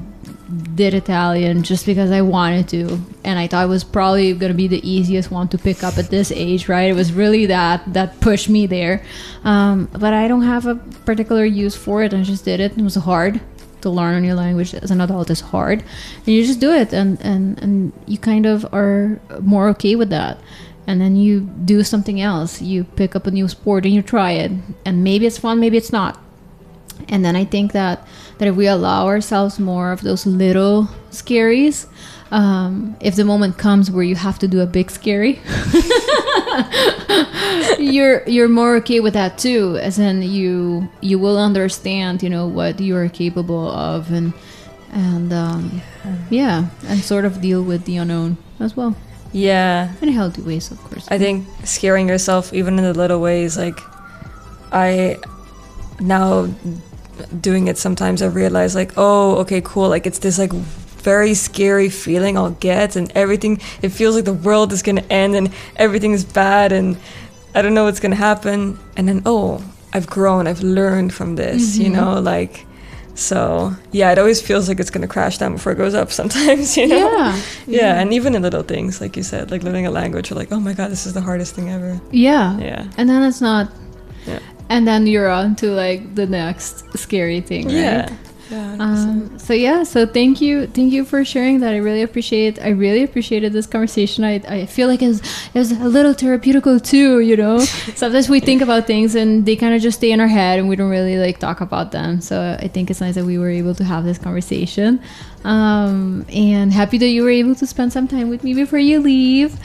did Italian just because I wanted to, and I thought it was probably going to be the easiest one to pick up at this age, right? It was really that pushed me there, but I don't have a particular use for it. I just did it. It was hard to learn a new language as an adult. Is hard, and you just do it, and you kind of are more okay with that. And then you do something else. You pick up a new sport and you try it, and maybe it's fun, maybe it's not. And then I think that if we allow ourselves more of those little scaries, if the moment comes where you have to do a big scary, you're more okay with that too, as in you will understand what you are capable of, and sort of deal with the unknown as well. Yeah, in healthy ways, of course. I think scaring yourself even in the little ways, like I now doing it sometimes I realize like, oh, okay, cool, like it's this like very scary feeling I'll get, and everything, it feels like the world is gonna end and everything is bad and I don't know what's gonna happen, and then I've grown, I've learned from this, like, so yeah, it always feels like it's gonna crash down before it goes up sometimes, yeah, and even in little things like you said, like learning a language, you're like, oh my god, this is the hardest thing ever. Yeah, and then it's not. Yeah. And then you're on to like the next scary thing, right? Yeah. So thank you for sharing that. I really appreciated this conversation. I feel like it was a little therapeutical too, Sometimes we think about things and they kind of just stay in our head and we don't really like talk about them. So I think it's nice that we were able to have this conversation. And happy that you were able to spend some time with me before you leave.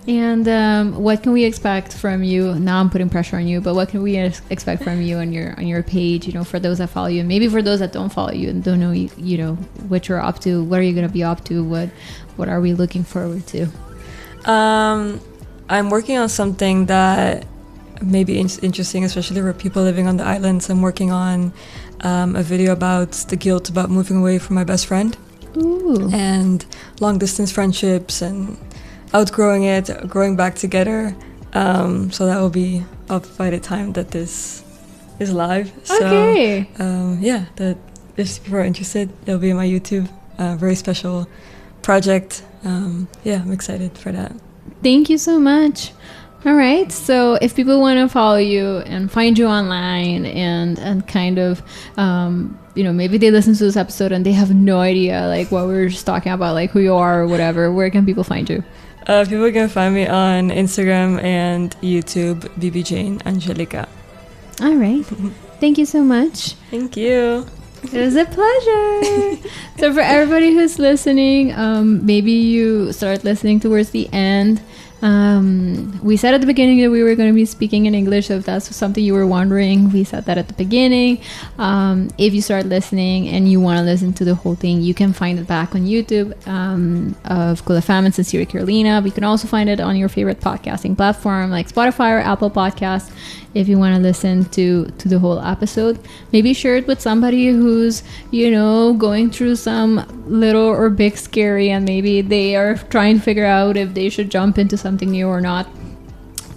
And what can we expect from you? Now I'm putting pressure on you, but what can we expect from you on your page? For those that follow you, and maybe for those that don't follow you and don't know what you're up to. What are you going to be up to? What are we looking forward to? I'm working on something that may be interesting, especially for people living on the islands. I'm working on a video about the guilt about moving away from my best friend. Ooh. And long distance friendships and outgrowing it, growing back together. So that will be up by the time that this is live. Okay. So that if people are interested, it'll be on my YouTube. Very special project. I'm excited for that. Thank you so much. All right. So if people want to follow you and find you online and kind of, maybe they listen to this episode and they have no idea like what we were just talking about, like who you are or whatever, where can people find you? People can find me on Instagram and YouTube, Bibi-Jane Angelica. All right. Thank you so much. Thank you. It was a pleasure. So for everybody who's listening, maybe you start listening towards the end. We said at the beginning that we were going to be speaking in English, so if that's something you were wondering, we said that at the beginning. If you start listening and you want to listen to the whole thing, you can find it back on YouTube of Cool FM and Sincere Carolina. But you can also find it on your favorite podcasting platform like Spotify or Apple Podcasts if you want to listen to the whole episode. Maybe share it with somebody who's, going through some little or big scary, and maybe they are trying to figure out if they should jump into something new or not.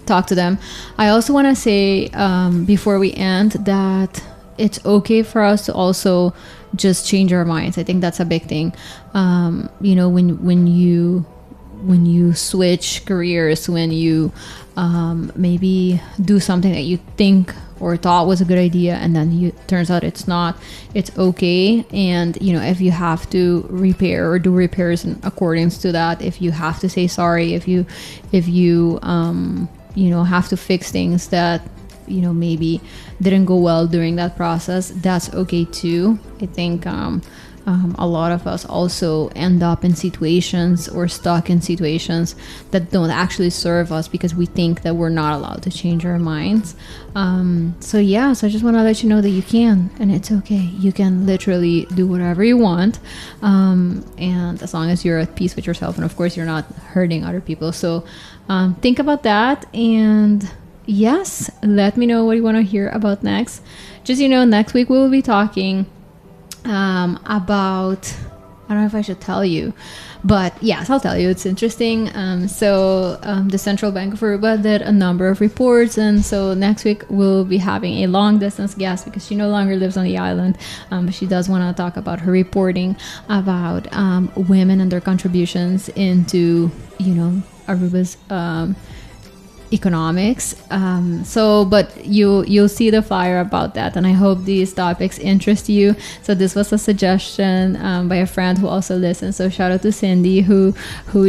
Talk to them. I also want to say before we end that it's okay for us to also just change our minds. I think that's a big thing. When you switch careers, when you maybe do something that you think or thought was a good idea and then turns out it's not, it's okay. And if you have to repair or do repairs in accordance to that, if you have to say sorry, if you have to fix things that maybe didn't go well during that process, that's okay too. I think a lot of us also end up in situations or stuck in situations that don't actually serve us because we think that we're not allowed to change our minds. So I just want to let you know that you can, and it's okay. You can literally do whatever you want, and as long as you're at peace with yourself, and of course you're not hurting other people. So think about that, and yes, let me know what you want to hear about next. Just next week we will be talking about, I don't know if I should tell you, but yes, I'll tell you. It's interesting. The Central Bank of Aruba did a number of reports, and so next week we'll be having a long distance guest because she no longer lives on the island, but she does want to talk about her reporting about women and their contributions into Aruba's economics. But you'll see the flyer about that, and I hope these topics interest you. So this was a suggestion by a friend who also listens, so shout out to Cindy who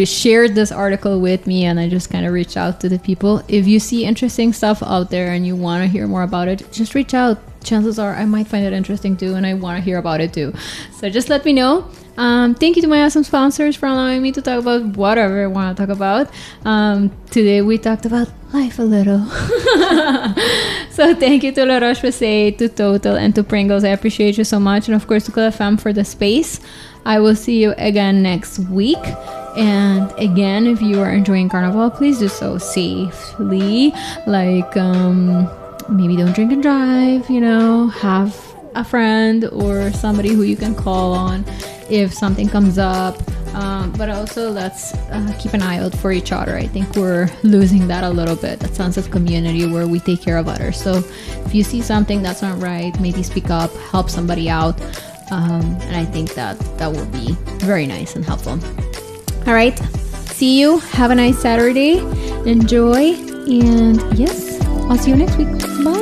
shared this article with me, and I just kind of reached out to the people. If you see interesting stuff out there and you want to hear more about it, just reach out. Chances are I might find it interesting too, and I want to hear about it too. So just let me know. Thank you to my awesome sponsors for allowing me to talk about whatever I want to talk about. Today we talked about life a little. So thank you to La Roche-Posay, to Total, and to Pringles. I appreciate you so much. And of course to Cool FM for the space. I will see you again next week. And again, if you are enjoying Carnival, please do so safely. Like, maybe don't drink and drive, have a friend or somebody who you can call on if something comes up, but also let's keep an eye out for each other. I think we're losing that a little bit, that sense of community where we take care of others. So if you see something that's not right, maybe speak up, help somebody out, and I think that will be very nice and helpful. All right, see you, have a nice Saturday, enjoy, and yes, I'll see you next week. Bye.